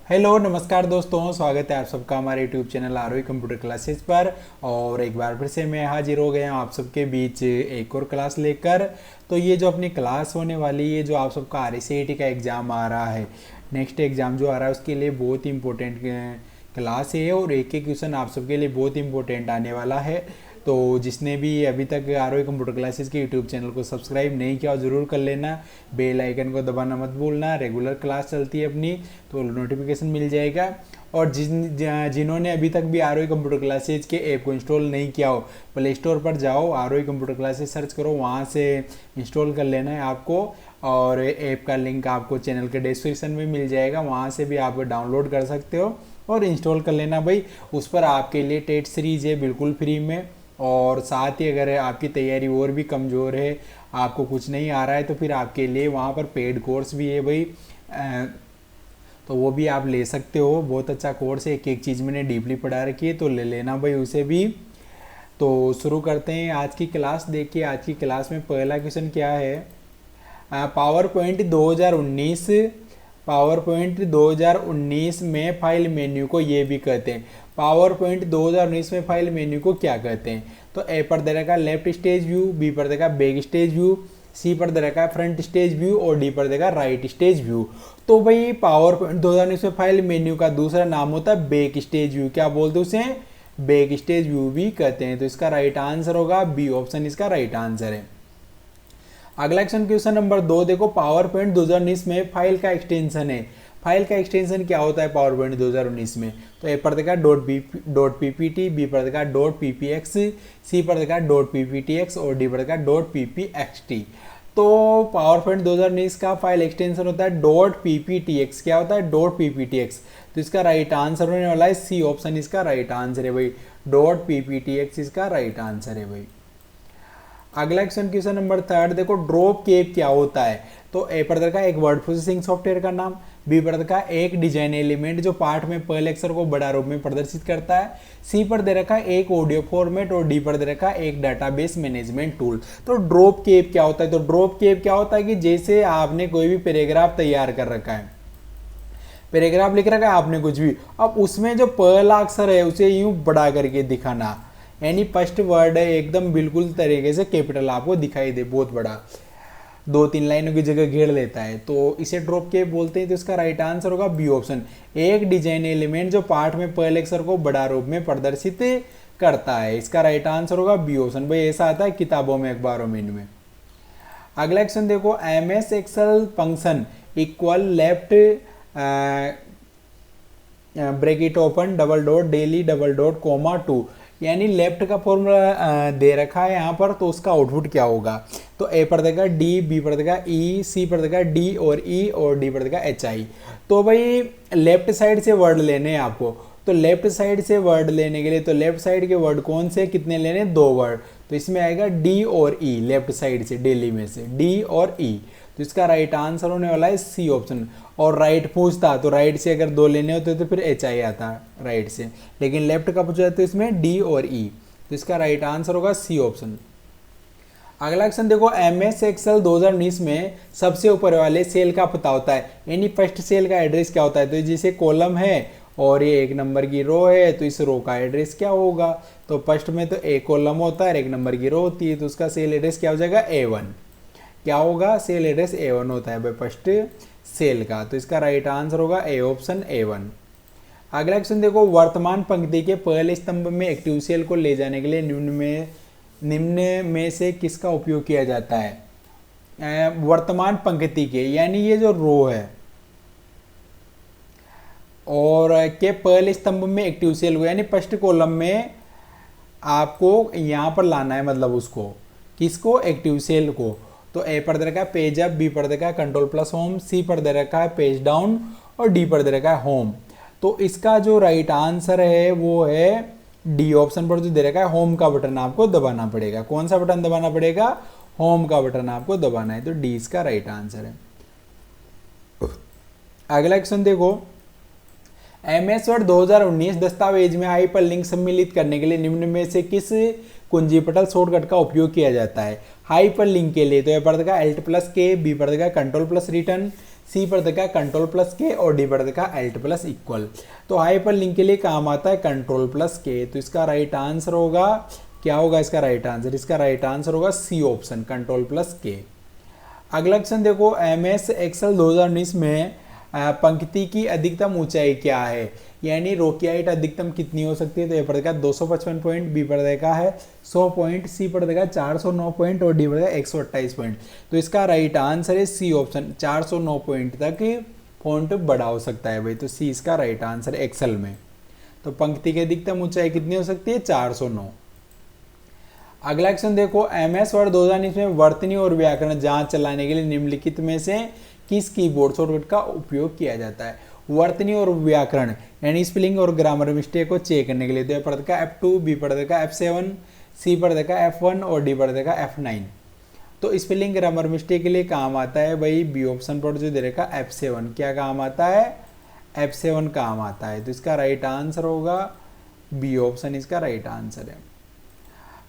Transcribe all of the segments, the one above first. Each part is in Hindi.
हेलो नमस्कार दोस्तों, स्वागत है आप सबका हमारे यूट्यूब चैनल आरोही कंप्यूटर क्लासेस पर। और एक बार फिर से मैं हाजिर हो गया हूँ आप सबके बीच एक और क्लास लेकर। तो ये जो अपनी क्लास होने वाली है, जो आप सबका RCET का एग्ज़ाम आ रहा है, नेक्स्ट एग्ज़ाम जो आ रहा है उसके लिए बहुत ही इंपॉर्टेंट क्लास है और एक एक क्वेश्चन आप सबके लिए बहुत इंपॉर्टेंट आने वाला है। तो जिसने भी अभी तक आरोही कंप्यूटर क्लासेस के यूट्यूब चैनल को सब्सक्राइब नहीं किया ज़रूर कर लेना, बेल आइकन को दबाना मत भूलना। रेगुलर क्लास चलती है अपनी तो नोटिफिकेशन मिल जाएगा। और जिन्होंने अभी तक भी आरोही कंप्यूटर क्लासेज के ऐप को इंस्टॉल नहीं किया हो, प्ले स्टोर पर जाओ, आरोही कंप्यूटर क्लासेज सर्च करो, वहाँ से इंस्टॉल कर लेना है आपको। और ऐप का लिंक आपको चैनल के डिस्क्रिप्शन में मिल जाएगा, वहाँ से भी आप डाउनलोड कर सकते हो और इंस्टॉल कर लेना भाई। उस पर आपके लिए टेट सीरीज है बिल्कुल फ्री में। और साथ ही अगर आपकी तैयारी और भी कमज़ोर है, आपको कुछ नहीं आ रहा है, तो फिर आपके लिए वहाँ पर पेड कोर्स भी है भाई। तो वो भी आप ले सकते हो, बहुत अच्छा कोर्स है, एक एक चीज़ मैंने डीपली पढ़ा रखी है, तो ले लेना भाई उसे भी। तो शुरू करते हैं आज की क्लास। देखिए आज की क्लास में पहला क्वेश्चन क्या है। पावर पॉइंट 2019, पावर पॉइंट 2019 में फाइल मेन्यू को ये भी कहते हैं। पावर पॉइंट 2019 में फाइल मेन्यू को क्या कहते हैं? तो ए पर दे रखा लेफ्ट स्टेज व्यू, बी पर देगा बैक स्टेज व्यू, सी पर दे रखा फ्रंट स्टेज व्यू और डी पर देगा राइट स्टेज व्यू। तो भाई पावर पॉइंट 2019 में फाइल मेन्यू का दूसरा नाम होता है बैक स्टेज व्यू। क्या बोलते हैं उसे? बैक स्टेज व्यू भी कहते हैं। तो इसका राइट आंसर होगा बी ऑप्शन, इसका राइट आंसर है। अगला क्वेश्चन नंबर 2 देखो। पावर पॉइंट 2019 में फाइल का एक्सटेंशन है। फाइल का एक्सटेंशन क्या होता है पावर पॉइंट 2019 में? तो ए पर देखा डॉट पीपीटी, बी पर देखा डॉट पीपीएक्स, सी पर देखा डॉट पीपीटीएक्स और डी पर देखा डॉट पीपीएक्सटी। तो पावर पॉइंट 2019 का फाइल एक्सटेंशन होता है डॉट पीपीटीएक्स। क्या होता है? Dot PPTX. तो इसका राइट आंसर होने वाला है सी ऑप्शन, इसका राइट आंसर है भाई। डॉट पीपीटीएक्स इसका राइट आंसर है भाई। अगला क्वेश्चन नंबर 3 देखो। ड्रॉप कैप क्या होता है? तो ए पर का एक वर्ड प्रोसेसिंग सॉफ्टवेयर का नाम, बी पर का एक डिजाइन एलिमेंट जो पार्ट में पहले अक्षर को बड़ा रूप में प्रदर्शित करता है, सी पर दे रखा एक ऑडियो फॉर्मेट और डी पर दे रखा एक डाटाबेस मैनेजमेंट टूल। तो ड्रॉप कैप क्या होता है? तो ड्रॉप कैप क्या होता है कि जैसे आपने कोई भी पैराग्राफ तैयार कर रखा है, पैराग्राफ लिख रखा है आपने कुछ भी, अब उसमें जो पहला अक्षर है उसे यूं बड़ा करके दिखाना, यानी फर्स्ट वर्ड है एकदम बिल्कुल तरीके से कैपिटल आपको दिखाई दे, बहुत बड़ा, 2-3 लाइनों की जगह घेर लेता है, तो इसे ड्रॉप कैप बोलते हैं। तो इसका राइट आंसर होगा बी ऑप्शन, एक डिजाइन एलिमेंट जो पार्ट में पहले अक्षर को बड़ा रूप में प्रदर्शित करता है। इसका राइट आंसर होगा बी ऑप्शन। भाई ऐसा आता है किताबों में, अखबारों में, इनमें। अगला क्वेश्चन देखो। MS Excel function equal left bracket open double dot daily double dot comma 2, यानी लेफ्ट का फॉर्मूला दे रखा है यहाँ पर, तो उसका आउटपुट क्या होगा? तो ए पर देगा डी, बी पर देगा ई, सी पर देगा डी और ई और डी पर देगा HI। तो भाई लेफ्ट साइड से वर्ड लेने हैं आपको, तो लेफ्ट साइड से वर्ड लेने के लिए तो लेफ्ट साइड के वर्ड कौन से कितने लेने? 2 वर्ड। तो इसमें आएगा डी और ई, लेफ्ट साइड से डेली में से डी और ई। तो इसका राइट आंसर होने वाला है सी ऑप्शन। और राइट पूछता तो राइट से अगर 2 लेने होते तो फिर HI आता राइट से, लेकिन लेफ्ट का पूछा तो इसमें डी और ई। तो इसका राइट आंसर होगा सी ऑप्शन। अगला क्वेश्चन देखो। MS एक्सेल 2019 में सबसे ऊपर वाले सेल का पता होता है, यानी फर्स्ट सेल का एड्रेस क्या होता है? तो जैसे कॉलम है और ये 1 नंबर की रो है, तो इस रो का एड्रेस क्या होगा? तो फर्स्ट में तो ए कॉलम होता है, 1 नंबर की रो होती है, तो उसका सेल एड्रेस क्या हो जाएगा? A1। क्या होगा? सेल एड्रेस A1 होता है भाई फर्स्ट सेल का। तो इसका राइट आंसर होगा ए ऑप्शन, A1। अगला क्वेश्चन देखो। वर्तमान पंक्ति के पहले स्तंभ में एक्टिव सेल को ले जाने के लिए निम्न में से किसका उपयोग किया जाता है? वर्तमान पंक्ति के, यानी ये जो रो है और के पहले स्तंभ में एक्टिव सेल को, यानी फर्स्ट कॉलम में आपको यहाँ पर लाना है, मतलब उसको, किसको? एक्टिव सेल को। तो ए पर दे रखा है पेज अप, बी पर दे रखा है कंट्रोल प्लस होम, सी पर दे रखा है पेज डाउन और डी पर दे रखा है होम। तो इसका जो राइट आंसर है वो है डी ऑप्शन पर जो दे रखा है होम का बटन आपको दबाना पड़ेगा। कौन सा बटन दबाना पड़ेगा? होम का बटन आपको दबाना है। तो डी इसका राइट आंसर है। अगला क्वेश्चन देखो। MS वर्ड 2019 दस्तावेज में हाइपरलिंक सम्मिलित करने के लिए निम्न में से किस कुंजी पटल शॉर्टकट का उपयोग किया जाता है हाइपरलिंक के लिए? तो ए पर देगा Alt+K, बी पर देगा कंट्रोल प्लस रिटर्न, सी पर देखा कंट्रोल प्लस के और डी पर देखा एल्ट प्लस इक्वल। तो हाइपर लिंक के लिए काम आता है कंट्रोल प्लस के। तो इसका राइट आंसर होगा, क्या होगा इसका राइट आंसर? इसका राइट आंसर होगा सी ऑप्शन, कंट्रोल प्लस के। अगला क्वेश्चन देखो, MS एक्सेल 2019 में पंक्ति की अधिकतम ऊंचाई क्या है, यानी रो की हाइट अधिकतम कितनी हो सकती है? तो ए पर देखा 255 पॉइंट, बी पर देखा है 100 पॉइंट, सी पर देखा 409 पॉइंट और डी पर देखा 128 पॉइंट। तो इसका राइट आंसर है सी ऑप्शन, 409 पॉइंट तक फॉन्ट बड़ा हो सकता है भाई। तो सी इसका राइट आंसर है एक्सेल में। तो पंक्ति की अधिकतम ऊंचाई कितनी हो सकती है? 409। अगला क्वेश्चन देखो, MS वर्ड 2019 में वर्तनी और व्याकरण जांच चलाने के लिए निम्नलिखित में से किस कीबोर्ड शॉर्टकट का उपयोग किया जाता है? वर्तनी और व्याकरण यानी स्पेलिंग और ग्रामर मिस्टेक को चेक करने के लिए। तो ए पढ़ का F2, बी पढ़ का F7, सी पढ़ का F1 और डी पढ़ का F9। तो स्पेलिंग ग्रामर मिस्टेक के लिए काम आता है भाई बी ऑप्शन पर जो दे रखा F7। क्या काम आता है? F7 काम आता है। तो इसका राइट आंसर होगा बी ऑप्शन, इसका राइट आंसर है।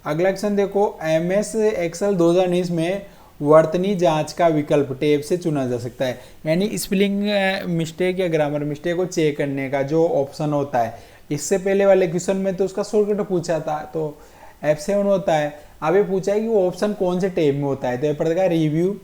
अगला क्वेश्चन देखो, MS एक्सेल 2019 में वर्तनी जांच का विकल्प टैब से चुना जा सकता है, यानी स्पेलिंग मिस्टेक या ग्रामर मिस्टेक को चेक करने का जो ऑप्शन होता है। इससे पहले वाले क्वेश्चन में तो उसका शॉर्टकट पूछा था, तो F7 होता है। अब ये पूछा है कि वो ऑप्शन कौन से टैब में होता है। तो ये पढ़ेगा रिव्यू,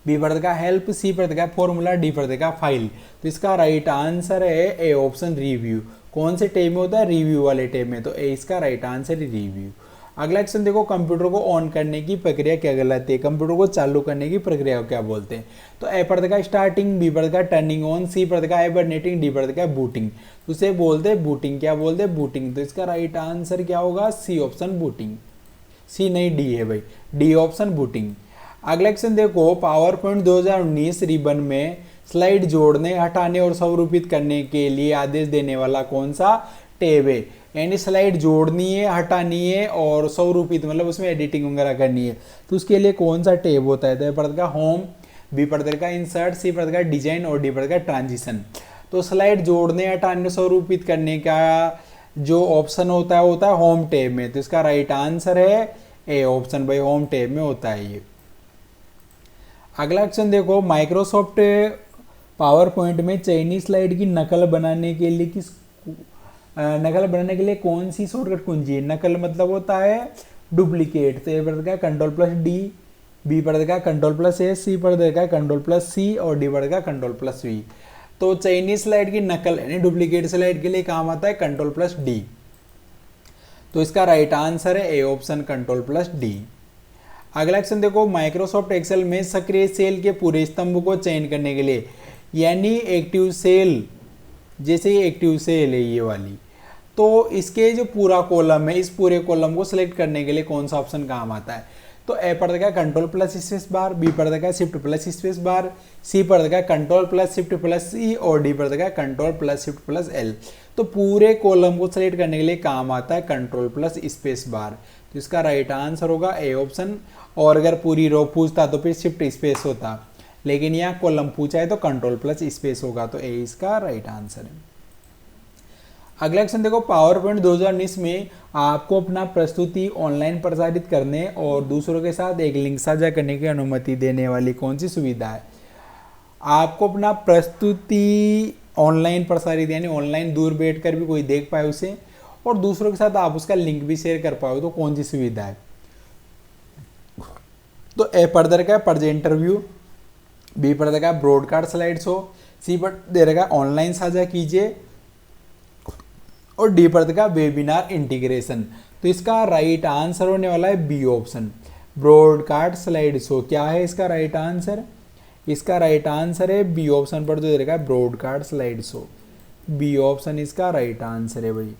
बी पढ़ेगा हेल्प, सी पढ़ेगा फॉर्मूला, डी पढ़ेगा फाइल। तो इसका राइट आंसर है ए ऑप्शन रिव्यू। कौन से टैब में होता है? रिव्यू वाले टैब में। तो ए इसका राइट आंसर है रिव्यू। अगला क्वेश्चन देखो, कंप्यूटर को ऑन करने की प्रक्रिया क्या कहलाती है? कंप्यूटर को चालू करने की प्रक्रिया को क्या बोलते हैं? तो ए पढ़ का स्टार्टिंग, बी पढ़ का टर्निंग ऑन, सी पढ़ का हाइबरनेटिंग, डी पढ़ का बूटिंग। तो उसे बोलते हैं बूटिंग। क्या बोलते हैं? बूटिंग। तो इसका राइट आंसर क्या होगा? C option booting. सी नहीं, डी है भाई, डी ऑप्शन बूटिंग। अगला क्वेश्चन देखो, पावर पॉइंट 2019 रिबन में स्लाइड जोड़ने, हटाने और स्वरूपित करने के लिए आदेश देने वाला कौन सा टैब है? यानी स्लाइड जोड़नी है, हटानी है और स्वरूपित मतलब उसमें एडिटिंग वगैरह करनी है, तो उसके लिए कौन सा टैब होता है? तो पढ़ का होम, बी पढ़ का इंसर्ट, सी पढ़ का डिजाइन और डी पढ़ का ट्रांजिशन। तो स्लाइड जोड़ने, हटाने, स्वरूपित करने का जो ऑप्शन होता है होम टैब में। तो इसका राइट आंसर है ए ऑप्शन भाई, होम टैब में होता है ये। अगला क्वेश्चन देखो, माइक्रोसॉफ्ट पावर पॉइंट में चयनी स्लाइड की नकल बनाने के लिए कौन सी शॉर्टकट कुंजी है? नकल मतलब होता है डुप्लीकेट। तो ए पढ़ का कंट्रोल प्लस डी, बी पढ़ का कंट्रोल प्लस एस, सी पढ़ का कंट्रोल प्लस सी और डी पढ़ का कंट्रोल प्लस वी। तो चयनी स्लाइड की नकल यानी डुप्लीकेट स्लाइड के लिए काम आता है कंट्रोल प्लस डी। तो इसका राइट आंसर है A option, control plus D. अगला क्वेश्चन देखो, माइक्रोसॉफ्ट एक्सेल में सक्रिय सेल के पूरे स्तंभ को चयन करने के लिए, यानी एक्टिव सेल, जैसे ये एक्टिव सेल है ये वाली, तो इसके जो पूरा कॉलम है, इस पूरे कॉलम को सिलेक्ट करने के लिए कौन सा ऑप्शन काम आता है? तो ए पढ़ का control plus space bar, B पढ़ का shift plus space bar, C पढ़ का control plus shift plus C और डी पढ़ का control plus shift plus L. तो पूरे कॉलम को सिलेक्ट करने के लिए काम आता है कंट्रोल प्लस स्पेस बार। तो इसका राइट आंसर होगा ए ऑप्शन। और अगर पूरी रो पूछता तो फिर शिफ्ट स्पेस होता, लेकिन यहाँ कॉलम पूछा है तो कंट्रोल प्लस स्पेस होगा। तो ए इसका राइट आंसर है। अगला क्वेश्चन देखो, पावर पॉइंट 2019 में आपको अपना प्रस्तुति ऑनलाइन प्रसारित करने और दूसरों के साथ एक लिंक साझा करने की अनुमति देने वाली कौन सी सुविधा है? आपको अपना प्रस्तुति ऑनलाइन प्रसारित यानी ऑनलाइन दूर बैठकर भी कोई देख पाए उसे, और दूसरों के साथ आप उसका लिंक भी शेयर कर पाओ, तो कौन सी सुविधा है? तो ए पढ़ का प्रेजेंटर व्यू, बी पढ़ का ब्रॉडकास्ट स्लाइड शो, सी पढ़ दे रखा ऑनलाइन साझा कीजिए और डी पढ़ का वेबिनार इंटीग्रेशन। तो इसका राइट आंसर होने वाला है B option, broadcast slide show. क्या है इसका राइट आंसर? इसका राइट आंसर है बी ऑप्शन पर जो दे रखा है broadcast slide show. B option इसका राइट आंसर है भाई,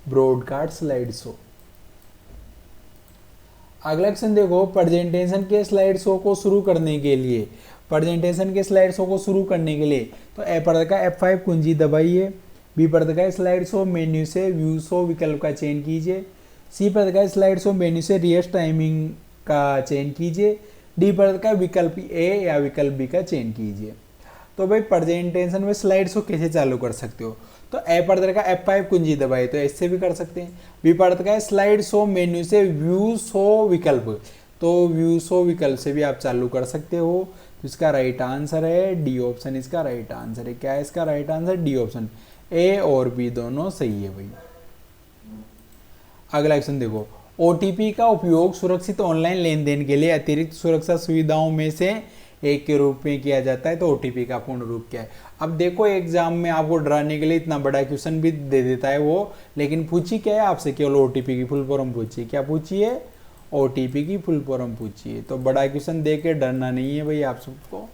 ब्रॉडकास्ट स्लाइड शो। अगला क्वेश्चन देखो, प्रेजेंटेशन के स्लाइड शो को शुरू करने के लिए, तो ए पढ़ का F5 कुंजी दबाइए, बी पढ़ का स्लाइड शो मेन्यू से व्यू शो विकल्प का चयन कीजिए, सी पढ़ का स्लाइड शो मेन्यू से रियस टाइमिंग का चयन कीजिए, डी पढ़ का विकल्प ए या विकल्प बी का चयन कीजिए। तो भाई प्रेजेंटेशन में स्लाइड शो कैसे चालू कर सकते हो? तो ए पढ़ का F5 कुंजी दबाए तो इससे भी कर सकते हैं। बी पढ़ का स्लाइड शो मेन्यू से व्यू शो विकल्प, तो व्यू शो विकल्प से भी आप चालू कर सकते हो। तो इसका राइट आंसर है डी ऑप्शन इसका राइट आंसर है। क्या है इसका right answer? D option. A और बी दोनों सही है भाई। अगला क्वेश्चन देखो, ओटीपी का उपयोग सुरक्षित ऑनलाइन लेन देन के लिए अतिरिक्त सुरक्षा सुविधाओं में से एक के रूप में किया जाता है, तो ओटीपी का पूर्ण रूप क्या है? अब देखो एग्जाम में आपको डराने के लिए इतना बड़ा क्वेश्चन भी दे देता है वो, लेकिन पूछी क्या है आपसे? केवल ओटीपी की फुल फॉर्म पूछी। क्या पूछी है? ओटीपी की फुल फॉर्म पूछी है। तो बड़ा क्वेश्चन दे के डरना नहीं है भाई आप सबको।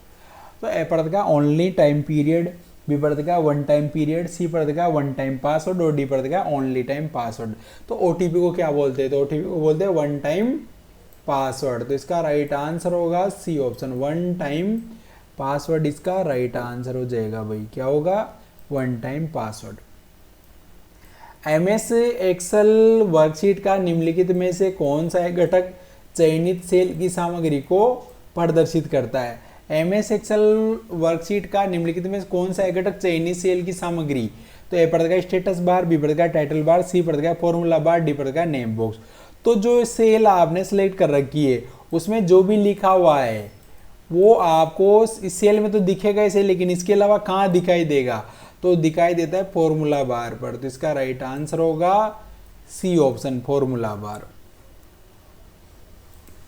तो ए पढ़ का ओनली टाइम पीरियड, बी पढ़ का वन टाइम पीरियड, सी पढ़ का वन टाइम पासवर्ड और डी पढ़ का ओनली टाइम पासवर्ड। तो ओटीपी को क्या बोलते हैं? तो ओटीपी को बोलते हैं वन टाइम पासवर्ड। तो इसका राइट आंसर होगा C option, one time password इसका राइट आंसर हो जाएगा भाई। क्या होगा? One time password. MS Excel worksheet का निम्नलिखित में से कौन सा घटक चयनित सेल की सामग्री को प्रदर्शित करता है? एमएस एक्सेल वर्कशीट का निम्नलिखित में कौन सा घटक चयनित सेल की सामग्री? तो ए पढ़ेगा स्टेटस बार, बी पढ़ेगा टाइटल बार, सी पढ़ेगा फॉर्मूला बार, डी पढ़ेगा नेम बॉक्स। तो जो सेल आपने सेलेक्ट कर रखी है उसमें जो भी लिखा हुआ है वो आपको इस सेल में तो दिखेगा इसे, लेकिन इसके अलावा कहाँ दिखाई देगा? तो दिखाई देता है फॉर्मूला बार पर। तो इसका राइट आंसर होगा सी ऑप्शन, फॉर्मूला बार।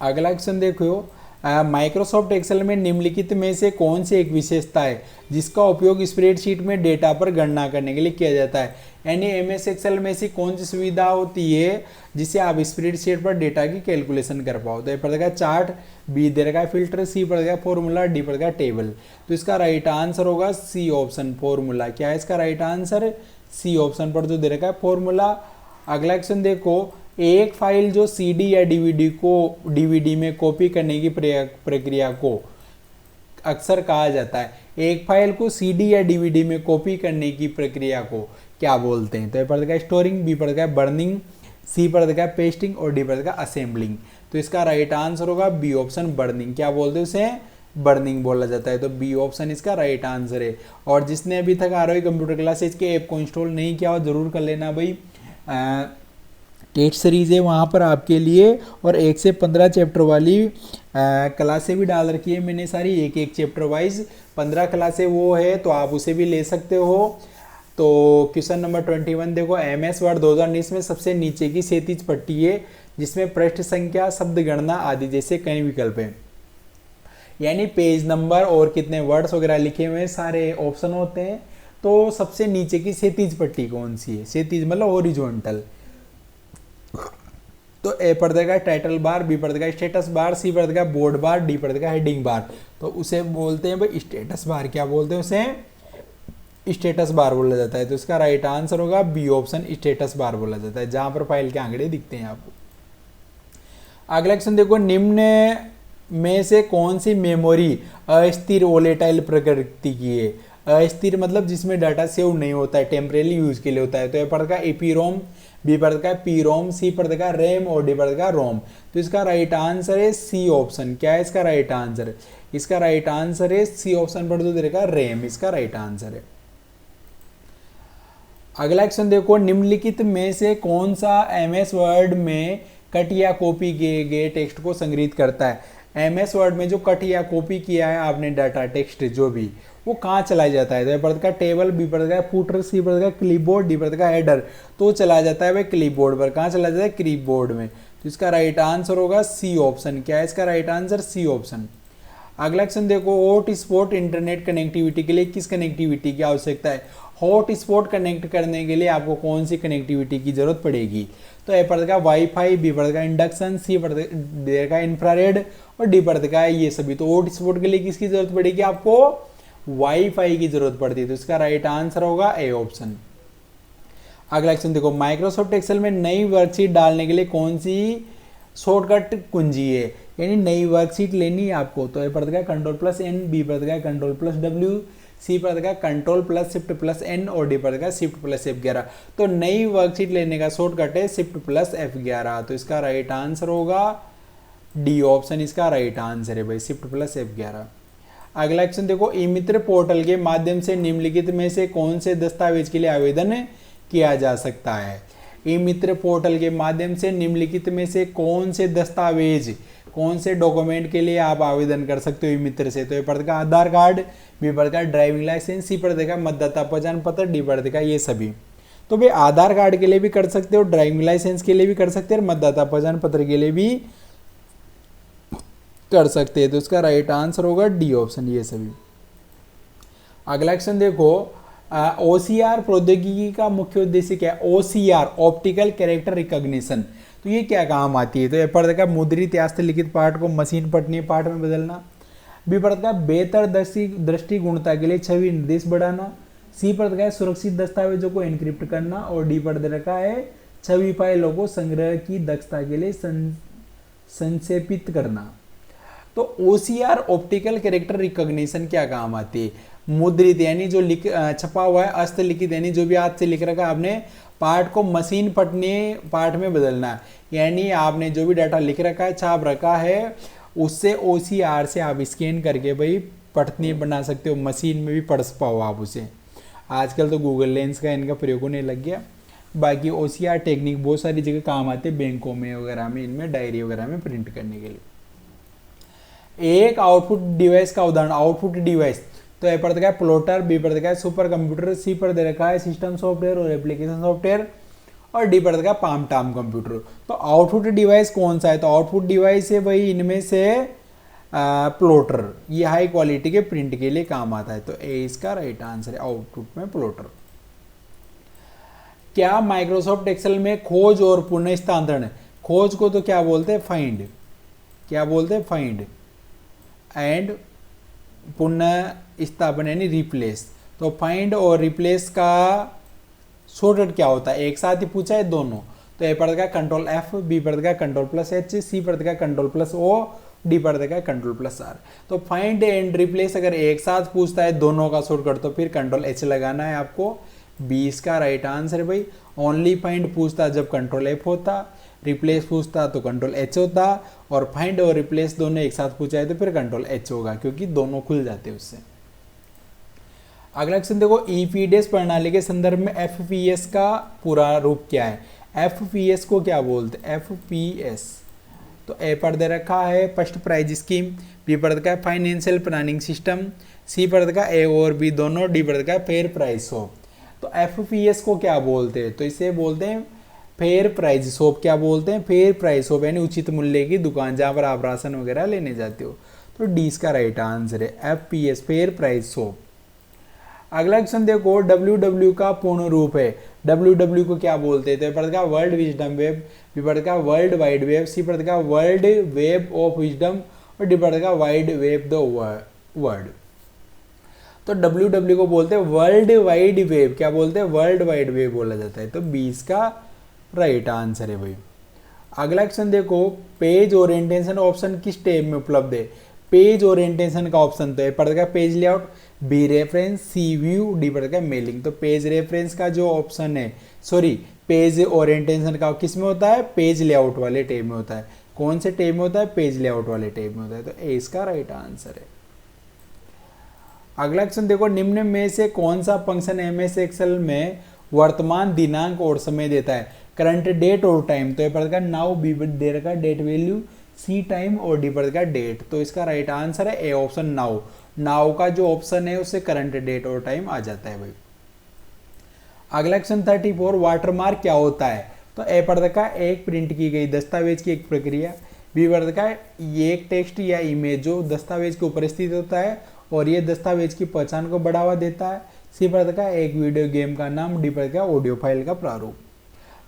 अगला क्वेश्चन देखो, माइक्रोसॉफ्ट एक्सेल में निम्नलिखित में से कौन सी एक विशेषता है जिसका उपयोग स्प्रेडशीट में डेटा पर गणना करने के लिए किया जाता है? यानी एमएस एक्सेल में से कौन सी सुविधा होती है जिससे आप स्प्रेडशीट पर डेटा की कैलकुलेशन कर पाओ? तो ए पड़ेगा चार्ट, बी दे रखा है फिल्टर, सी पड़ेगा फॉर्मूला, डी पड़ेगा टेबल। तो इसका राइट आंसर होगा सी ऑप्शन, फॉर्मूला। क्या है इसका राइट आंसर? सी ऑप्शन पर जो दे रखा है फॉर्मूला। अगला क्वेश्चन देखो, एक फाइल जो सीडी या डीवीडी में कॉपी करने की प्रक्रिया को अक्सर कहा जाता है। एक फाइल को सीडी या डीवीडी में कॉपी करने की प्रक्रिया को क्या बोलते हैं? तो ए पड़ेगा स्टोरिंग, बी पड़ेगा बर्निंग, सी पड़ेगा पेस्टिंग और डी पड़ेगा असेंबलिंग। तो इसका राइट आंसर होगा बी ऑप्शन, बर्निंग। क्या बोलते हैं उसे? बर्निंग बोला जाता है। तो बी ऑप्शन इसका राइट आंसर है। और जिसने अभी तक आरोही कंप्यूटर क्लासेज के ऐप को इंस्टॉल नहीं किया हो जरूर कर लेना भाई। टेस्ट सीरीज है वहाँ पर आपके लिए, और 1 से 15 चैप्टर वाली क्लासें भी डाल रखी है मैंने सारी, एक एक चैप्टर वाइज 15 क्लासें वो है, तो आप उसे भी ले सकते हो। तो क्वेश्चन नंबर 21 देखो, एमएस वर्ड 2019 में सबसे नीचे की क्षैतिज पट्टी है जिसमें पृष्ठ संख्या, शब्द गणना आदि जैसे कई विकल्प हैं। यानी पेज नंबर और कितने वर्ड्स वगैरह लिखे हुए हैं सारे ऑप्शन होते हैं। तो सबसे नीचे की क्षैतिज पट्टी कौन सी है? क्षैतिज मतलब हॉरिजॉन्टल। तो ए पढ़ देगा टाइटल बार, बी पढ़ देगा स्टेटस बार, सी पढ़ देगा बोर्ड बार, डी पढ़ देगा हेडिंग बार। तो उसे बोलते हैं भाई स्टेटस बार। क्या बोलते हैं उसे? स्टेटस बार बोला जाता है। तो इसका राइट आंसर होगा बी ऑप्शन, स्टेटस बार बोला जाता है, जहां पर फाइल के आंकड़े दिखते हैं आपको। अगला क्वेश्चन देखो, निम्न में से कौन सी मेमोरी अस्थिर वोलेटाइल प्रकृति की है? अस्थिर मतलब जिसमें डाटा सेव नहीं होता है, टेम्परेरी यूज के लिए होता है। तो ये पढ़ेगा एपीरोम, बी पढ़ेगा पीरोम, सी पढ़ेगा रैम और डी पढ़ेगा रोम। तो इसका राइट आंसर है सी ऑप्शन। क्या है इसका राइट आंसर? इसका राइट आंसर है सी ऑप्शन पर जो देगा रैम, इसका राइट आंसर है। अगला क्वेश्चन देखो, निम्नलिखित में से कौन सा एमएस वर्ड में कट या कॉपी किए गए टेक्स्ट को संग्रहित करता है? एमएस वर्ड में जो कट या कॉपी किया है आपने डाटा टेक्स्ट जो भी, वो कहाँ चला जाता है? तो पढ़ता टेबल, बी पढ़ता फुटर, सी पढ़ता क्लिपबोर्ड, डी पढ़ता हेडर। तो चला जाता है भाई क्लिपबोर्ड पर। कहाँ चला जाता है? क्लिपबोर्ड में। तो इसका राइट आंसर होगा सी ऑप्शन। क्या है इसका राइट आंसर? C option. अगला क्वेश्चन देखो, हॉट स्पॉट इंटरनेट कनेक्टिविटी के लिए किस कनेक्टिविटी की आवश्यकता है? हॉट स्पॉट कनेक्ट करने के लिए आपको कौन सी कनेक्टिविटी की जरूरत पड़ेगी? तो ए पढ़ेगा वाईफाई, बी पढ़ेगा इंडक्शन, सी पढ़ेगा इंफ्रारेड और डी पढ़ेगा ये सभी। तो हॉट स्पॉट के लिए किसकी जरूरत पड़ेगी? आपको वाईफाई की जरूरत पड़ती है। तो इसका राइट आंसर होगा ए ऑप्शन। अगला क्वेश्चन देखो, माइक्रोसॉफ्ट एक्सेल में नई वर्कशीट डालने के लिए कौन सी शॉर्टकट कुंजी है? यानी नई वर्कशीट लेनी है आपको। तो ए पढ़ेगा Ctrl+N, बी पढ़ेगा Ctrl+W, सी पढ़ेगा Ctrl+Shift+N और डी पढ़ेगा Shift+F11। तो नई वर्कशीट लेने का शॉर्टकट है Shift+F11। तो इसका राइट आंसर होगा डी ऑप्शन, इसका राइट आंसर है भाई, Shift+F11। अगला क्वेश्चन देखो, ई मित्र पोर्टल के माध्यम से निम्नलिखित में से कौन से दस्तावेज के लिए आवेदन किया जा सकता है? ई मित्र पोर्टल के माध्यम से निम्नलिखित में से कौन से दस्तावेज कौन से डॉक्यूमेंट के लिए आप आवेदन कर सकते हो ई मित्र से, तो ए पढ़ का आधार कार्ड, बी पढ़ का ड्राइविंग लाइसेंस, सी पढ़ का मतदाता पहचान पत्र, डी पढ़ का ये सभी। तो भाई आधार कार्ड के लिए भी कर सकते हो, ड्राइविंग लाइसेंस के लिए भी कर सकते हो, और मतदाता पहचान पत्र के लिए भी कर सकते हैं। तो इसका राइट आंसर होगा डी ऑप्शन, ये सभी। अगला क्वेश्चन देखो, OCR प्रौद्योगिकी का मुख्य उद्देश्य क्या है? OCR ऑप्टिकल कैरेक्टर रिकॉग्निशन, तो ये क्या काम आती है? तो ये पढ़ का मुद्रित या हस्तलिखित पाठ को मशीन पठनीय पाठ में बदलना, बी पढ़ का बेहतर दृष्टि गुणता के लिए छवि निर्देश बढ़ाना, सी पढ़ का सुरक्षित दस्तावेजों को एनक्रिप्ट करना, और डी पढ़ रखा है छवि फाइलों को संग्रह की दक्षता के लिए संक्षेपित करना। तो OCR ऑप्टिकल कैरेक्टर रिकॉग्निशन क्या काम आती है? मुद्रित यानी जो छपा हुआ है, हस्तलिखित यानी जो भी हाथ से लिख रखा है आपने, पाठ को मशीन पठनीय पाठ में बदलना है, यानी आपने जो भी डाटा लिख रखा है, छाप रखा है, उससे OCR से आप स्कैन करके भाई पठनीय बना सकते हो, मशीन में भी पढ़ पाओ आप उसे। आजकल तो गूगल लेंस का इनका प्रयोग होने लग गया। बाकी OCR टेक्निक बहुत सारी जगह काम आते हैं, बैंकों में वगैरह में, इनमें डायरी वगैरह में प्रिंट करने के लिए। एक आउटपुट डिवाइस का उदाहरण, आउटपुट डिवाइस, तो ए पढ़ का है प्लॉटर, बी पढ़ का है सुपर कंप्यूटर, सी पढ़ दे रखा है सिस्टम सॉफ्टवेयर और एप्लीकेशन सॉफ्टवेयर, और डी पढ़ का पाम टाम कंप्यूटर। तो आउटपुट डिवाइस कौन सा है? तो आउटपुट डिवाइस है भाई इनमें से प्लॉटर, ये हाई क्वालिटी के प्रिंट के लिए काम आता है। तो ए इसका राइट आंसर है, आउटपुट में प्लॉटर। क्या माइक्रोसॉफ्ट एक्सेल में खोज और पुनः स्थानांतरण, खोज को तो क्या बोलते हैं? फाइंड, क्या बोलते हैं? फाइंड, एंड पुनः स्थापन यानी रिप्लेस। तो फाइंड और रिप्लेस का शॉर्टकट क्या होता है? एक साथ ही पूछा है दोनों, तो ए पढ़ का कंट्रोल F, बी पढ़ का कंट्रोल प्लस H, सी पढ़ का कंट्रोल प्लस O, डी पढ़ का कंट्रोल प्लस R। तो फाइंड एंड रिप्लेस अगर एक साथ पूछता है दोनों का शॉर्टकट, तो फिर कंट्रोल H लगाना है आपको। बी इसका राइट आंसर है भाई। ओनली फाइंड पूछता जब कंट्रोल F होता, रिप्लेस पूछता तो कंट्रोल H होता, और फाइंड और रिप्लेस दोनों एक साथ पूछा है तो फिर कंट्रोल H होगा, क्योंकि दोनों खुल जाते हैं उससे। अगला क्वेश्चन देखो, ईपीडीएस प्रणाली के संदर्भ में एफपीएस का पूरा रूप क्या है? एफपीएस को क्या बोलते हैं? एफपीएस, तो ए पर दे रखा है फर्स्ट प्राइज स्कीम, बी पर का फाइनेंशियल प्लानिंग सिस्टम, सी पर का ए और बी दोनों, डी पर का फेयर प्राइस शॉप। तो एफपीएस को क्या बोलते हैं? तो इसे बोलते हैं फेयर प्राइस शॉप। क्या बोलते हैं? फेयर प्राइस शॉप, यानी उचित मूल्य की दुकान जहाँ पर आप राशन वगैरह लेने जाते हो। तो डी इसका राइट आंसर है, एफपीएस फेयर प्राइस शॉप। अगला क्वेश्चन देखो, डब्ल्यू का पूर्ण रूप है, डब्ल्यू को क्या बोलते हैं? तो पढ़ का वर्ल्ड विजडम वेब, बी पढ़ का वर्ल्ड वाइड वेब, सी पढ़ का वर्ल्ड वेब ऑफ विजडम, और डी पढ़ का वाइड वेब द वर्ल्ड। तो डब्ल्यू को बोलते हैं वर्ल्ड वाइड वेब। क्या बोलते हैं? वर्ल्ड वाइड वेब बोला जाता है। तो 20 का राइट आंसर है भाई। अगला क्वेश्चन देखो, पेज ओरिएंटेशन ऑप्शन किस टैब में उपलब्ध है? पेज ओरिएंटेशन का ऑप्शन तो है पढ़ का page layout, B reference, C view, D पढ़ का मेलिंग। तो पेज रेफरेंस का जो ऑप्शन है, सॉरी पेज ओरिएंटेशन का किस में होता है? पेज लेआउट वाले टैब में होता है। कौन से टैब में होता है? पेज लेआउट वाले टैब में होता है। तो ए इसका राइट आंसर है। अगला क्वेश्चन देखो, निम्न में से कौन सा फंक्शन एमएस एक्सेल में वर्तमान दिनांक और समय देता है? करंट डेट और टाइम। तो ये पढ़ का नाउ, बी दे रखा डेट वैल्यू, सी टाइम, और डी पढ़ का डेट। तो इसका राइट आंसर है ए ऑप्शन नाउ। नाउ का जो ऑप्शन है उससे करंट डेट और टाइम आ जाता है भाई। अगला क्वेश्चन 34, वाटरमार्क क्या होता है? तो ए पढ़ का एक प्रिंट की गई दस्तावेज की एक प्रक्रिया, बी पढ़ का ये एक टेक्स्ट या इमेज जो दस्तावेज के ऊपर स्थित होता है और ये दस्तावेज की पहचान को बढ़ावा देता है, सी पढ़ का एक वीडियो गेम का नाम, डी पढ़ का ऑडियो फाइल का प्रारूप।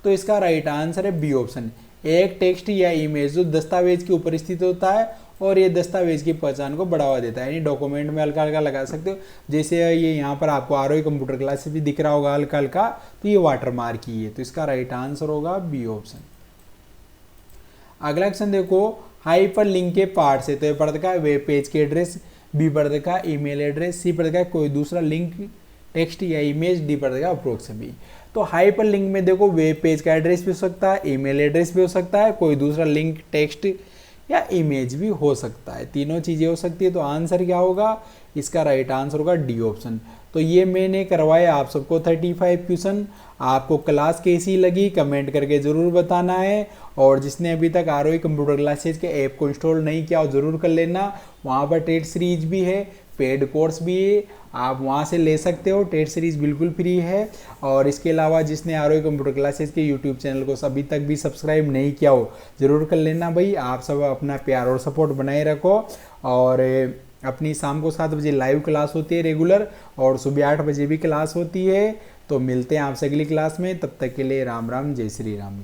तो इसका राइट आंसर है बी ऑप्शन, एक टेक्स्ट या इमेज जो दस्तावेज के ऊपर स्थित होता है और ये दस्तावेज की पहचान को बढ़ावा देता है। यानी डॉक्यूमेंट में हल्का हल्का लगा सकते हो, जैसे ये यहाँ पर आपको आरओई कंप्यूटर क्लास से भी दिख रहा होगा हल्का हल्का, तो ये वाटरमार्क ही है। तो इसका राइट आंसर होगा बी ऑप्शन। अगला क्वेश्चन देखो, हाइपर लिंक के पार्ट से। तो ये पढ़ का वेब पेज के एड्रेस, बी पढ़ का ईमेल एड्रेस, सी पढ़ का कोई दूसरा लिंक टेक्स्ट या इमेज, डी पढ़ का अप्रोक्सीमेटली। तो हाइपर लिंक में देखो वेब पेज का एड्रेस भी हो सकता है, ईमेल एड्रेस भी हो सकता है, कोई दूसरा लिंक टेक्स्ट या इमेज भी हो सकता है, तीनों चीजें हो सकती है। तो आंसर क्या होगा? इसका राइट आंसर होगा डी ऑप्शन। तो ये मैंने करवाया आप सबको 35 क्वेश्चन। आपको क्लास कैसी लगी कमेंट करके ज़रूर बताना है। और जिसने अभी तक आरओई कंप्यूटर क्लासेज के ऐप को इंस्टॉल नहीं किया हो ज़रूर कर लेना। वहाँ पर टेट सीरीज भी है, पेड कोर्स भी है, आप वहाँ से ले सकते हो। टेट सीरीज बिल्कुल फ्री है। और इसके अलावा जिसने आरओई कंप्यूटर क्लासेज के यूट्यूब चैनल को अभी तक भी सब्सक्राइब नहीं किया हो ज़रूर कर लेना भाई। आप सब अपना प्यार और सपोर्ट बनाए रखो। और अपनी शाम को 7 बजे लाइव क्लास होती है रेगुलर, और सुबह 8 बजे भी क्लास होती है। तो मिलते हैं आपसे अगली क्लास में, तब तक के लिए राम राम, जय श्री राम।